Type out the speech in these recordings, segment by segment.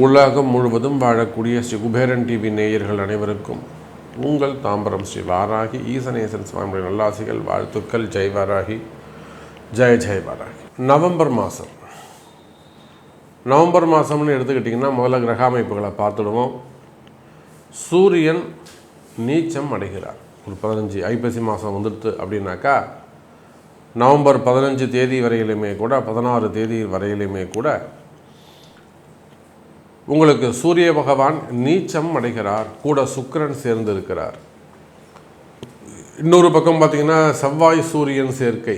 உலகம் முழுவதும் வாழக்கூடிய ஸ்ரீ குபேரன் டிவி நேயர்கள் அனைவருக்கும் உங்கள் தாம்பரம் ஸ்ரீ வாராகி ஈசனேசன் சுவாமியுடைய நல்லாசிகள், வாழ்த்துக்கள். ஜெய் வாராகி, ஜெய் ஜெய் வாராகி. நவம்பர் மாதம்னு எடுத்துக்கிட்டிங்கன்னா முதல்ல கிரக அமைப்புகளை பார்த்துடுவோம். சூரியன் நீச்சம் அடைகிறார். ஒரு 15 ஐப்பசி மாதம் வந்துடுது அப்படின்னாக்கா நவம்பர் 15 தேதி வரையிலுமே கூட 16 தேதி வரையிலுமே கூட உங்களுக்கு சூரிய பகவான் நீச்சம் அடைகிறார். கூட சுக்கிரன் சேர்ந்து இருக்கிறார். இன்னொரு பக்கம் பார்த்திங்கன்னா செவ்வாய் சூரியன் சேர்க்கை.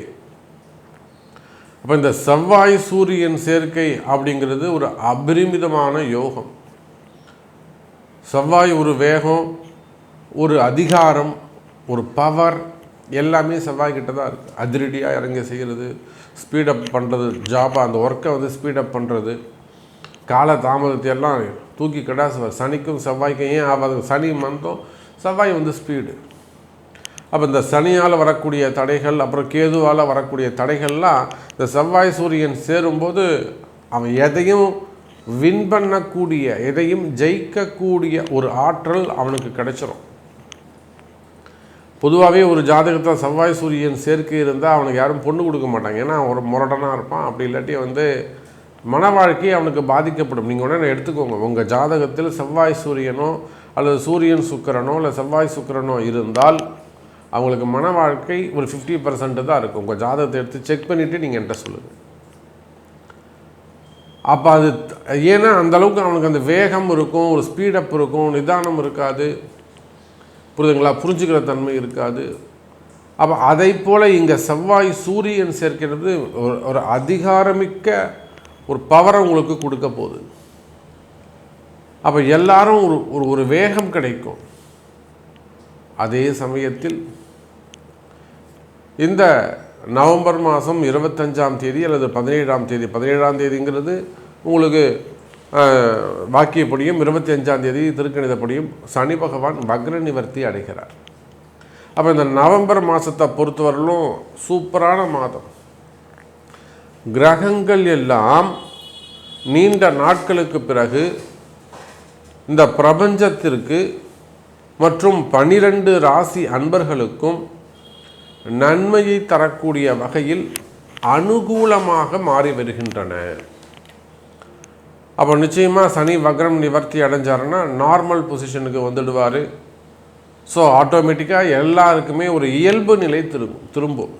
அப்போ இந்த செவ்வாய் சூரியன் சேர்க்கை அப்படிங்கிறது ஒரு அபரிமிதமான யோகம். செவ்வாய் ஒரு வேகம், ஒரு அதிகாரம், ஒரு பவர் எல்லாமே செவ்வாய்கிட்ட தான் இருக்குது. அதிரடியாக இறங்கி செய்கிறது, ஸ்பீடப் பண்ணுறது, ஜாபாக அந்த ஒர்க்கை வந்து ஸ்பீடப் பண்ணுறது, கால தாமதத்தை எல்லாம் தூக்கி கடாசுவார். சனிக்கும் செவ்வாய்க்கும் ஏன் ஆகாது? சனி மந்தம், செவ்வாய் வந்து ஸ்பீடு. அப்போ இந்த சனியால் வரக்கூடிய தடைகள், அப்புறம் கேதுவால் வரக்கூடிய தடைகள்லாம் இந்த செவ்வாய் சூரியன் சேரும்போது அவன் எதையும் வின் பண்ணக்கூடிய, எதையும் ஜெயிக்கக்கூடிய ஒரு ஆற்றல் அவனுக்கு கிடைச்சிரும். பொதுவாகவே ஒரு ஜாதகத்தில் செவ்வாய் சூரியன் சேர்க்கை இருந்தால் அவனுக்கு யாரும் பொண்ணு கொடுக்க மாட்டாங்க. ஏன்னா ஒரு முரடனாக இருப்பான். அப்படி இல்லாட்டி வந்து மன வாழ்க்கை அவனுக்கு பாதிக்கப்படும். நீங்கள் உடனே எடுத்துக்கோங்க, உங்கள் ஜாதகத்தில் செவ்வாய் சூரியனோ அல்லது சூரியன் சுக்கிரனோ இல்லை செவ்வாய் சுக்கிரனோ இருந்தால் அவங்களுக்கு மன வாழ்க்கை ஒரு 50% தான் இருக்கும். உங்கள் ஜாதகத்தை எடுத்து செக் பண்ணிவிட்டு நீங்கள் என்கிட்ட சொல்லுங்கள். அப்போ அது ஏன்னா அந்தளவுக்கு அவனுக்கு அந்த வேகம் இருக்கும், ஒரு ஸ்பீடப் இருக்கும், நிதானம் இருக்காது, புரியுதுங்களா, புரிஞ்சுக்கிற தன்மை இருக்காது. அப்போ அதை போல் இங்கே செவ்வாய் சூரியன் சேர்க்கிறது ஒரு அதிகாரமிக்க ஒரு பவரை உங்களுக்கு கொடுக்க போகுது. அப்போ எல்லாரும் ஒரு வேகம் கிடைக்கும். அதே சமயத்தில் இந்த நவம்பர் மாதம் 25ஆம் தேதி அல்லது 17ஆம் தேதி, 17ஆம் தேதிங்கிறது உங்களுக்கு வாக்கியப்படியும் 25ஆம் தேதி திருக்கணிதப்படியும் சனி பகவான் வக்ர நிவர்த்தி அடைகிறார். அப்போ இந்த நவம்பர் மாதத்தை பொறுத்தவரையிலும் சூப்பரான மாதம். கிரகங்கள் எல்லாம் நீண்ட நாட்களுக்கு பிறகு இந்த பிரபஞ்சத்திற்கு மற்றும் 12 ராசி அன்பர்களுக்கும் நன்மையை தரக்கூடிய வகையில் அனுகூலமாக மாறி வருகின்றன. அப்போ நிச்சயமாக சனி வக்ரம் நிவர்த்தி அடைஞ்சாருன்னா நார்மல் பொசிஷனுக்கு வந்துடுவார். ஸோ ஆட்டோமேட்டிக்காக எல்லாருக்குமே ஒரு இயல்பு நிலை திரும்பும்.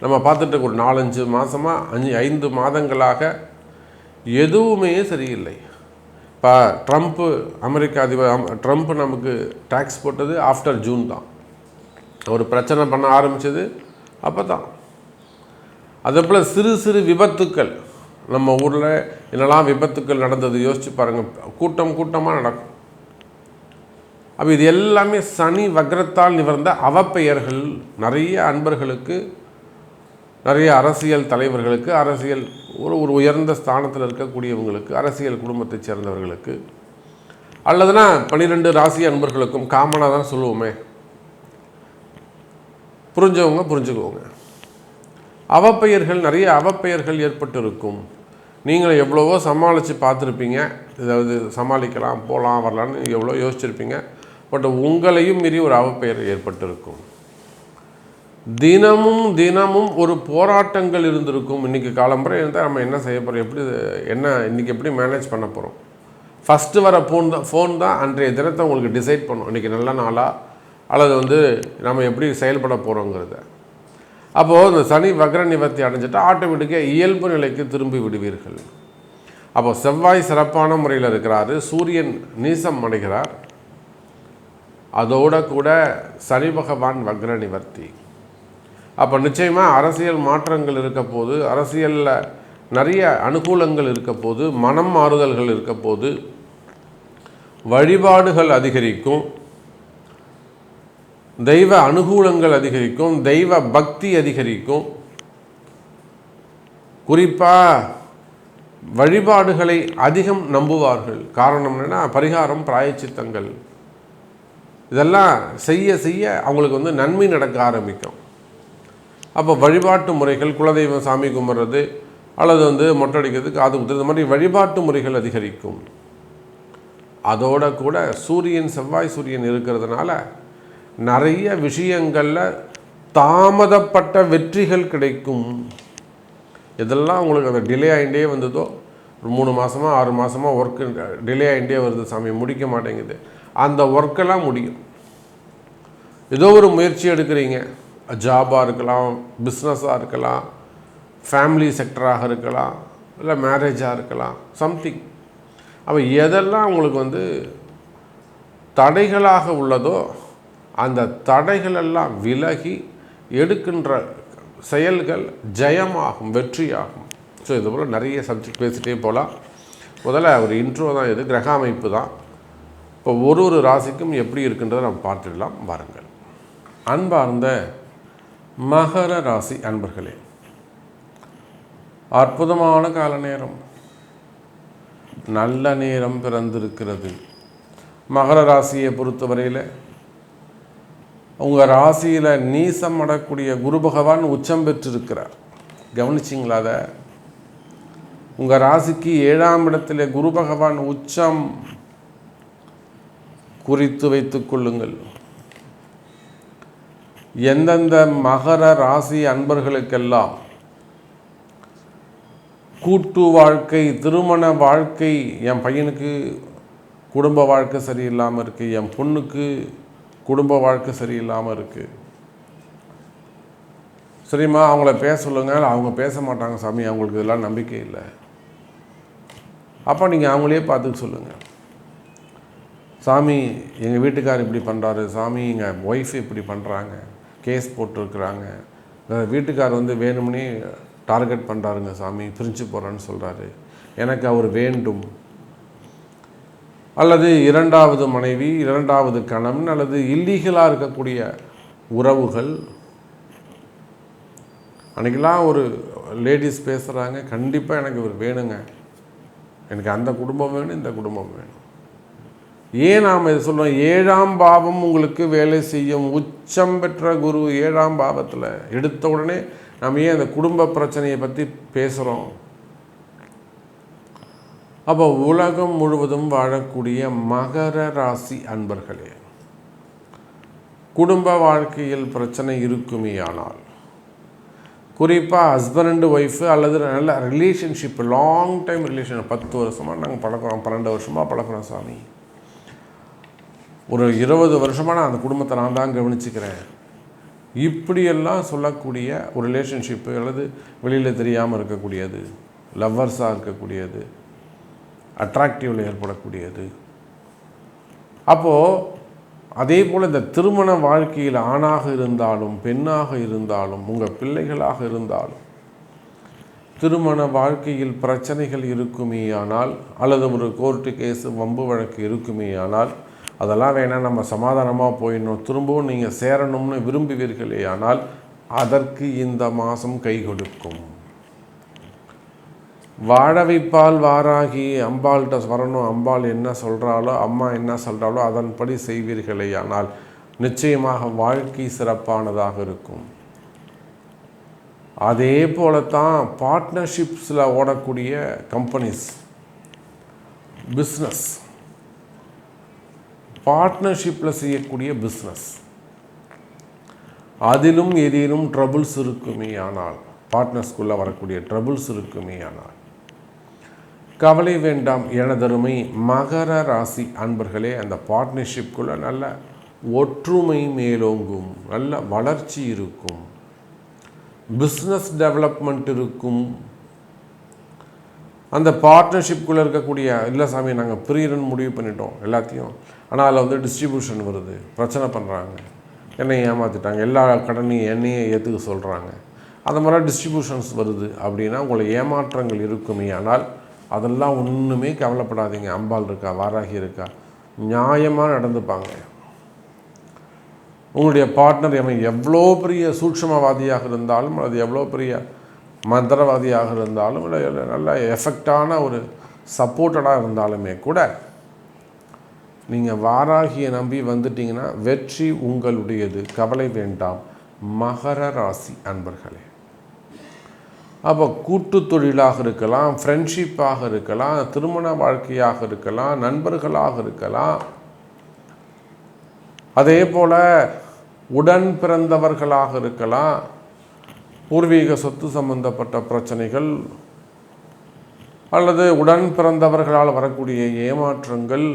நம்ம பார்த்துட்டு ஒரு 4-5 மாதமாக 5 மாதங்களாக எதுவுமே சரியில்லை. இப்போ அமெரிக்க அதிபர் ட்ரம்ப் நமக்கு டேக்ஸ் போட்டது ஆஃப்டர் ஜூன் தான். ஒரு பிரச்சனை பண்ண ஆரம்பித்தது அப்போ தான். அதே போல் சிறு சிறு விபத்துக்கள், நம்ம ஊரில் என்னெல்லாம் விபத்துக்கள் நடந்தது யோசித்து பாருங்கள். கூட்டமாக நடக்கும். அப்போ இது எல்லாமே சனி வக்ரத்தால் நிவர்ந்த அவப்பெயர்கள். நிறைய அன்பர்களுக்கு, நிறைய அரசியல் தலைவர்களுக்கு, அரசியல் ஒரு உயர்ந்த ஸ்தானத்தில் இருக்கக்கூடியவங்களுக்கு, அரசியல் குடும்பத்தை சேர்ந்தவர்களுக்கு, அல்லதுனா 12 ராசி அன்பர்களுக்கும் காமனாக தான் சொல்லுவோமே, புரிஞ்சவங்க புரிஞ்சுக்குவோங்க. அவப்பெயர்கள், நிறைய அவப்பெயர்கள் ஏற்பட்டு இருக்கும். நீங்கள் எவ்வளவோ சமாளித்து பார்த்துருப்பீங்க. ஏதாவது சமாளிக்கலாம், போகலாம், வரலான்னு எவ்வளோ யோசிச்சுருப்பீங்க. பட் உங்களையும் மீறி ஒரு அவப்பெயர் ஏற்பட்டிருக்கும். தினமும் ஒரு போராட்டங்கள் இருந்திருக்கும். இன்றைக்கி காலம்புரை இருந்தால் நம்ம என்ன செய்ய போகிறோம், இன்றைக்கி எப்படி மேனேஜ் பண்ண போகிறோம். ஃபஸ்ட்டு வர ஃபோன் தான் அன்றைய தினத்தை உங்களுக்கு டிசைட் பண்ணும், இன்றைக்கி நல்ல நாளா அல்லது வந்து நம்ம எப்படி செயல்பட போகிறோங்கிறத. அப்போது இந்த சனி வக்ர நிவர்த்தி அடைஞ்சிட்டால் ஆட்டோமேட்டிக்காக இயல்பு நிலைக்கு திரும்பி விடுவீர்கள். அப்போது செவ்வாய் சிறப்பான முறையில் இருக்கிறாரு, சூரியன் நீசம் அடைகிறார், அதோட கூட சனி பகவான் வக்ர நிவர்த்தி. அப்போ நிச்சயமாக அரசியல் மாற்றங்கள் இருக்க போது, அரசியலில் நிறைய அனுகூலங்கள் இருக்க போது, மனம் மாறுதல்கள் இருக்க போது, வழிபாடுகள் அதிகரிக்கும், தெய்வ அனுகூலங்கள் அதிகரிக்கும், தெய்வ பக்தி அதிகரிக்கும். குறிப்பாக வழிபாடுகளை அதிகம் நம்புவார்கள். காரணம் என்னென்னா பரிகாரம், பிராயச்சித்தங்கள் இதெல்லாம் செய்ய அவங்களுக்கு வந்து நன்மை நடக்க ஆரம்பிக்கும். அப்போ வழிபாட்டு முறைகள், குலதெய்வம் சாமி கும்பிட்றது அல்லது மொட்டை அடிக்கிறது, காது குத்துறது, இந்த மாதிரி வழிபாட்டு முறைகள் அதிகரிக்கும். அதோட கூட செவ்வாய் சூரியன் இருக்கிறதுனால நிறைய விஷயங்களில் தாமதப்பட்ட வெற்றிகள் கிடைக்கும். இதெல்லாம் உங்களுக்கு அந்த டிலே ஆகிட்டே வந்ததோ, ஒரு 3 மாதமாக 6 மாதமாக ஒர்க்கு டிலே ஆகிட்டே வருது, சாமி முடிக்க மாட்டேங்குது, அந்த ஒர்க்கெல்லாம் முடியும். ஏதோ ஒரு முயற்சி எடுக்கிறீங்க, ஜாபாக இருக்கலாம், பிஸ்னஸாக இருக்கலாம், ஃபேமிலி செக்டராக இருக்கலாம், இல்லை மேரேஜாக இருக்கலாம், சம்திங். அப்போ எதெல்லாம் உங்களுக்கு தடைகளாக உள்ளதோ அந்த தடைகளெல்லாம் விலகி எடுக்கின்ற செயல்கள் ஜெயமாகும், வெற்றியாகும். ஸோ இது போல் நிறைய சப்ஜெக்ட் பேசிகிட்டே போகலாம். முதல்ல ஒரு இன்ட்ரோ தான் இது, கிரக அமைப்பு தான். இப்போ ஒரு ராசிக்கும் எப்படி இருக்குன்றதை நம்ம பார்த்துடலாம் வாருங்கள். அன்பார்ந்த மகர ராசி அன்பர்களே, அற்புதமான கால நேரம், நல்ல நேரம் பிறந்திருக்கிறது. மகர ராசியை பொறுத்தவரையில் உங்கள் ராசியில் நீசம் அடக்கூடிய குரு பகவான் உச்சம் பெற்றிருக்கிறார். கவனிச்சிங்களா? அதை உங்கள் ராசிக்கு 7ஆம் இடத்துல குரு பகவான் உச்சம் குறித்து வைத்துக் கொள்ளுங்கள். எந்தெந்த மகர ராசி அன்பர்களுக்கெல்லாம் கூட்டு வாழ்க்கை, திருமண வாழ்க்கை, என் பையனுக்கு குடும்ப வாழ்க்கை சரியில்லாமல் இருக்குது, என் பொண்ணுக்கு குடும்ப வாழ்க்கை சரியில்லாமல் இருக்குது, சரிம்மா அவங்கள பேச சொல்லுங்கள், அவங்க பேச மாட்டாங்க சாமி, அவங்களுக்கு இதெல்லாம் நம்பிக்கை இல்லை, அப்போ நீங்கள் அவங்களே பார்த்துக்க சொல்லுங்கள். சாமி எங்கள் வீட்டுக்கார் இப்படி பண்ணுறாரு, சாமி எங்கள் ஒய்ஃப் இப்படி பண்ணுறாங்க, கேஸ் போட்டிருக்கிறாங்க, வீட்டுக்கார் வேணும்னே டார்கெட் பண்ணுறாருங்க சாமி, பிரிஞ்சு போகிறான்னு சொல்கிறாரு, எனக்கு அவர் வேண்டும். அல்லது 2வது மனைவி, 2வது கணவன், அல்லது இல்லீகலாக இருக்கக்கூடிய உறவுகள். அன்றைக்கெல்லாம் ஒரு லேடிஸ் பேசுகிறாங்க, கண்டிப்பாக எனக்கு இவர் வேணுங்க, எனக்கு அந்த குடும்பம் வேணும், இந்த குடும்பம் வேணும். ஏன் நாம் இதை சொல்கிறோம்? 7ஆம் பாவம் உங்களுக்கு வேலை செய்யும். உச்சம் பெற்ற குரு 7ஆம் பாவத்தில் எடுத்த உடனே நம்ம ஏன் அந்த குடும்ப பிரச்சனையை பற்றி பேசுகிறோம்? அப்போ உலகம் முழுவதும் வாழக்கூடிய மகர ராசி அன்பர்களே, குடும்ப வாழ்க்கையில் பிரச்சனை இருக்குமே ஆனால், குறிப்பாக ஹஸ்பண்ட் அண்ட் ஒய்ஃபு அல்லது நல்ல ரிலேஷன்ஷிப், லாங் டைம் ரிலேஷன், 10 வருஷமாக நாங்கள் பழக்கிறோம், 12 வருஷமாக பழக்கிறோம் சாமி, ஒரு 20 வருஷமாக நான் அந்த குடும்பத்தை நான் தான் கவனிச்சுக்கிறேன், இப்படியெல்லாம் சொல்லக்கூடிய ஒரு ரிலேஷன்ஷிப்பு, அல்லது வெளியில் தெரியாமல் இருக்கக்கூடியது, லவ்வர்ஸாக இருக்கக்கூடியது, அட்ராக்டிவில் ஏற்படக்கூடியது. அப்போது அதே போல் இந்த திருமண வாழ்க்கையில் ஆணாக இருந்தாலும் பெண்ணாக இருந்தாலும் உங்கள் பிள்ளைகளாக இருந்தாலும் திருமண வாழ்க்கையில் பிரச்சனைகள் இருக்குமே ஆனால், அல்லது ஒரு கோர்ட்டு கேஸு வம்பு வழக்கு இருக்குமே ஆனால், அதெல்லாம் வேணால் நம்ம சமாதானமாக போயிடணும், திரும்பவும் நீங்கள் சேரணும்னு விரும்புவீர்களே ஆனால் அதற்கு இந்த மாதம் கை கொடுக்கும். வாழ வைப்பால் வாராகி அம்பாள்கிட்ட வரணும், அம்பாள் என்ன சொல்கிறாளோ, அம்மா என்ன சொல்கிறாளோ அதன்படி செய்வீர்களே ஆனால் நிச்சயமாக வாழ்க்கை சிறப்பானதாக இருக்கும். அதே போல தான் பார்ட்னர்ஷிப்ஸில் ஓடக்கூடிய கம்பெனிஸ், பிஸ்னஸ், பார்ட்னர்ஷிப்பில் செய்யக்கூடிய பிஸ்னஸ், அதிலும் ஏதேனும் ட்ரபுள்ஸ் இருக்குமே ஆனால், பார்ட்னர்ஸ்குள்ளே வரக்கூடிய ட்ரபுள்ஸ் இருக்குமே ஆனால் கவலை வேண்டாம் எனதருமை மகர ராசி அன்பர்களே. அந்த பார்ட்னர்ஷிப்குள்ளே நல்ல ஒற்றுமை மேலோங்கும், நல்ல வளர்ச்சி இருக்கும், பிஸ்னஸ் டெவலப்மெண்ட் இருக்கும். அந்த பார்ட்னர்ஷிப்குள்ளே இருக்கக்கூடிய, இல்லை சாமி நாங்கள் பிரியர்னு முடிவு பண்ணிட்டோம் எல்லாத்தையும், ஆனால் அதில் டிஸ்ட்ரிபியூஷன் வருது, பிரச்சனை பண்ணுறாங்க, என்னை ஏமாற்றிட்டாங்க, எல்லா கடனையும் என்னையே ஏற்றுக்க சொல்கிறாங்க, அந்த மாதிரி டிஸ்ட்ரிபியூஷன்ஸ் வருது அப்படின்னா உங்களை ஏமாற்றங்கள் இருக்குமே ஆனால் அதெல்லாம் ஒன்றுமே கவலைப்படாதீங்க. அம்பாள் இருக்கா, வாராகி இருக்கா, நியாயமாக நடந்துப்பாங்க. உங்களுடைய பார்ட்னர் எவ்வளோ பெரிய சூட்சுமவாதியாக இருந்தாலும், அது எவ்வளோ பெரிய மந்திரவாதியாக இருந்தாலும், இல்லை நல்ல எஃபெக்டான ஒரு சப்போர்ட்டடாக இருந்தாலுமே கூட நீங்கள் வாராகியை நம்பி வந்துட்டிங்கன்னா வெற்றி உங்களுடையது, கவலை வேண்டாம். மகர ராசி அன்பர்களே. அப்போ கூட்டு தொழிலாக இருக்கலாம், ஃப்ரெண்ட்ஷிப்பாக இருக்கலாம், திருமண வாழ்க்கையாக இருக்கலாம், நண்பர்களாக இருக்கலாம், அதே போல் உடன் பிறந்தவர்களாக இருக்கலாம், பூர்வீக சொத்து சம்பந்தப்பட்ட பிரச்சனைகள் அல்லது உடன் பிறந்தவர்களால் வரக்கூடிய ஏமாற்றங்கள்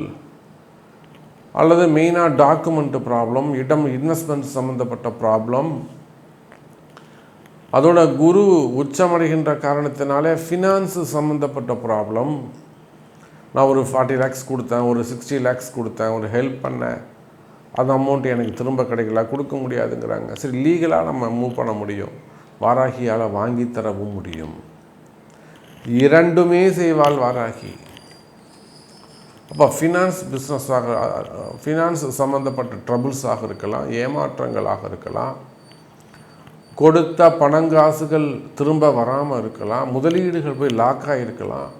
அல்லது மெயினாக டாக்குமெண்ட் ப்ராப்ளம், இன்வெஸ்ட்மெண்ட் சம்மந்தப்பட்ட ப்ராப்ளம், அதோட குரு உச்சமடைகின்ற காரணத்தினாலே ஃபினான்ஸு சம்மந்தப்பட்ட ப்ராப்ளம். நான் ஒரு 40 lakhs கொடுத்தேன், ஒரு 60 lakhs கொடுத்தேன், ஒரு ஹெல்ப் பண்ணேன், அந்த அமௌண்ட் எனக்கு திரும்ப கிடைக்கல, கொடுக்க முடியாதுங்கிறாங்க. சரி, லீகலாக நம்ம மூவ் பண்ண முடியும், வாராகியால் வாங்கி தரவும் முடியும். இரண்டுமே செய்வாள் வாராகி. அப்போ ஃபினான்ஸ் சம்மந்தப்பட்ட ட்ரபிள்ஸாக இருக்கலாம், ஏமாற்றங்களாக இருக்கலாம், கொடுத்த பணங்காசுகள் திரும்ப வராமல் இருக்கலாம், முதலீடுகள் போய் லாக்காக இருக்கலாம்.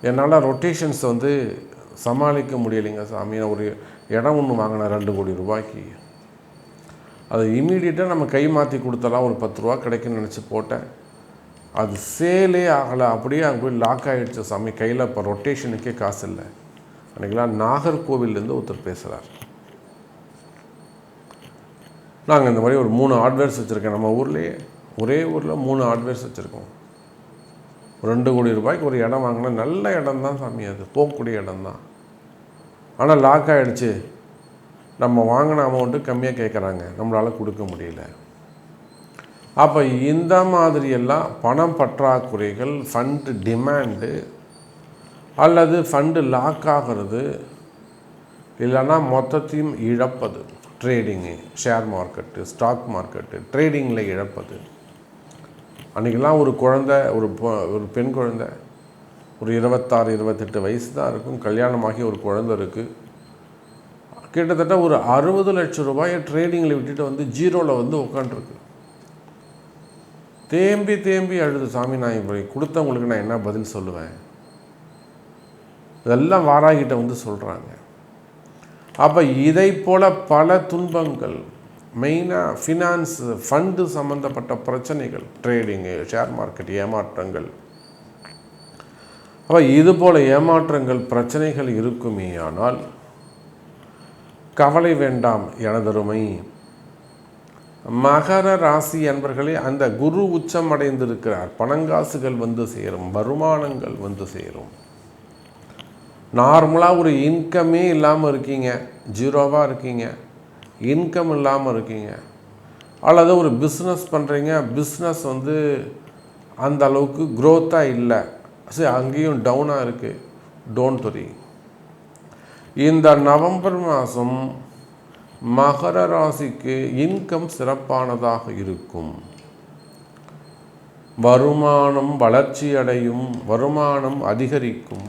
என்னால் ரொட்டேஷன்ஸ் சமாளிக்க முடியலைங்க சாமி. ஒரு இடம் ஒன்று வாங்கினேன் 2 கோடி ரூபாய்க்கு, அது இம்மீடியட்டாக நம்ம கை மாற்றி கொடுத்தலாம், ஒரு 10 ரூபா கிடைக்குன்னு நினச்சி போட்டேன், அது சேலே ஆகலை, அப்படியே அங்கே போய் லாக் ஆகிடுச்சு சாமி. கையில் இப்போ ரொட்டேஷனுக்கே காசு இல்லை. அன்றைக்கெலாம் நாகர்கோவிலேருந்து ஒருத்தர் பேசுகிறார். நாங்கள் இந்த மாதிரி ஒரு 3 ஹார்ட்வேர்ஸ் வச்சுருக்கேன். நம்ம ஊர்லேயே ஒரே ஊரில் 3 ஹார்ட்வேர்ஸ் வச்சுருக்கோம். 2 கோடி ரூபாய்க்கு ஒரு இடம் வாங்கினா நல்ல இடம் தான் சாமி, அது போகக்கூடிய இடம் தான். ஆனால் லாக் ஆகிடுச்சு, நம்ம வாங்கின அமௌண்ட்டு கம்மியாக கேட்குறாங்க, நம்மளால் கொடுக்க முடியல. அப்போ இந்த மாதிரியெல்லாம் பணம் பற்றாக்குறைகள், ஃபண்டு டிமாண்டு அல்லது ஃபண்டு லாக் ஆகிறது, இல்லைன்னா மொத்தத்தையும் இழப்பது, trading, share market, stock market, ட்ரேடிங்கில் இழப்பது. அன்றைக்கெல்லாம் ஒரு குழந்தை, ஒரு பெண் குழந்தை, ஒரு 26-28 வயசு தான் இருக்கும், கல்யாணமாகி ஒரு குழந்தை இருக்குது, கிட்டத்தட்ட ஒரு 60 லட்சம் ரூபாயை ட்ரேடிங்கில் விட்டுட்டு ஜீரோவில் உட்காண்ட்ருக்கு. தேம்பி அழுது, சாமி நான் இப்படி கொடுத்தவங்களுக்கு நான் என்ன பதில் சொல்லுவேன்? இதெல்லாம் வாராகிட்ட சொல்கிறாங்க. அப்போ இதை போல் பல துன்பங்கள், மெயினாக ஃபினான்ஸ், ஃபண்டு சம்மந்தப்பட்ட பிரச்சனைகள், ட்ரேடிங்கு, ஷேர் மார்க்கெட் ஏமாற்றங்கள். அப்போ இது போல் ஏமாற்றங்கள், பிரச்சனைகள் இருக்குமே ஆனால் கவலை வேண்டாம் எனதருமை மகர ராசி அன்பர்களே. அந்த குரு உச்சம் அடைந்திருக்கிறார், பணங்காசுகள் சேரும், வருமானங்கள் சேரும். நார்மலாக ஒரு இன்கமே இல்லாமல் இருக்கீங்க, ஜீரோவாக இருக்கீங்க, இன்கம் இல்லாமல் இருக்கீங்க, அல்லது ஒரு பிஸ்னஸ் பண்ணுறீங்க, பிஸ்னஸ் அந்த அளவுக்கு க்ரோத்தாக இல்லை, சரி அங்கேயும் டவுனாக இருக்குது, டோன்ட் வரி. இந்த நவம்பர் மாதம் மகர ராசிக்கு இன்கம் சிறப்பானதாக இருக்கும், வருமானம் வளர்ச்சி அடையும், வருமானம் அதிகரிக்கும்,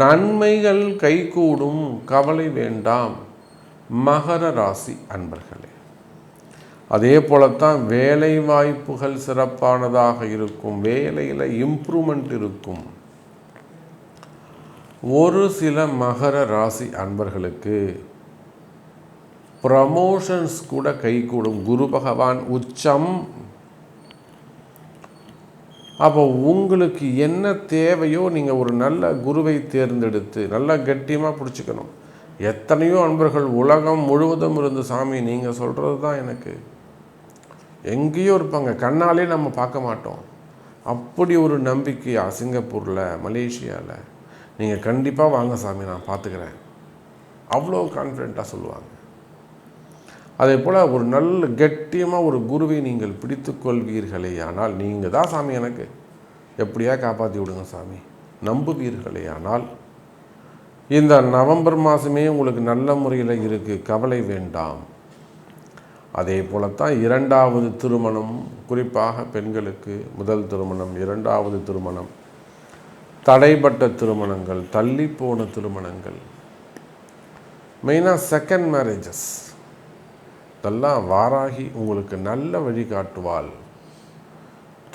நன்மைகள் கைகூடும், கவலை வேண்டாம் மகர ராசி அன்பர்களே. அதே போலத்தான் வேலை வாய்ப்புகள் சிறப்பானதாக இருக்கும், வேலையில் இம்ப்ரூவ்மெண்ட் இருக்கும். ஒரு சில மகர ராசி அன்பர்களுக்கு ப்ரமோஷன்ஸ் கூட கைகூடும், குரு பகவான் உச்சம். அப்போ உங்களுக்கு என்ன தேவையோ நீங்கள் ஒரு நல்ல குருவை தேர்ந்தெடுத்து நல்லா கட்டியமாக பிடிச்சிக்கணும். எத்தனையோ அன்பர்கள் உலகம் முழுவதும் இருந்து, சாமி நீங்கள் சொல்கிறது தான் எனக்கு, எங்கேயோ இருப்பாங்க, கண்ணாலே நம்ம பார்க்க மாட்டோம், அப்படி ஒரு நம்பிக்கையா சிங்கப்பூரில், மலேசியாவில், நீங்கள் கண்டிப்பாக வாங்க சாமி நான் பார்த்துக்கிறேன், அவ்வளோ கான்ஃபிடெண்ட்டாக சொல்லுவாங்க. அதே போல் ஒரு நல்ல கட்டியமாக ஒரு குருவை நீங்கள் பிடித்து கொள்வீர்களே ஆனால், நீங்கள் தான் சாமி எனக்கு எப்படியா காப்பாற்றி விடுங்க சாமி நம்புவீர்களே ஆனால், இந்த நவம்பர் மாதமே உங்களுக்கு நல்ல முறையில் இருக்குது, கவலை வேண்டாம். அதே போலத்தான் 2வது திருமணம், குறிப்பாக பெண்களுக்கு முதல் திருமணம், 2வது திருமணம், தடைப்பட்ட திருமணங்கள், தள்ளிப்போன திருமணங்கள், மெயினாக செகண்ட் மேரேஜஸ், இதெல்லாம் வாராகி உங்களுக்கு நல்ல வழிகாட்டுவாள்.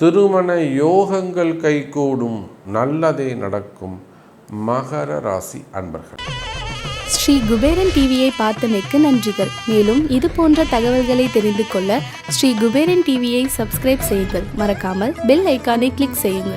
திருமண யோகங்கள் கைகூடும், நல்லதே நடக்கும் மகர ராசி அன்பர்கள். ஸ்ரீ குபேரன் டிவியை பார்த்தமைக்கு நன்றிகள். மேலும் இது போன்ற தகவல்களை தெரிந்து கொள்ள ஸ்ரீ குபேரன் டிவியை சப்ஸ்கிரைப் செய்யுங்கள். மறக்காமல் பெல் ஐக்கானை கிளிக் செய்யுங்கள்.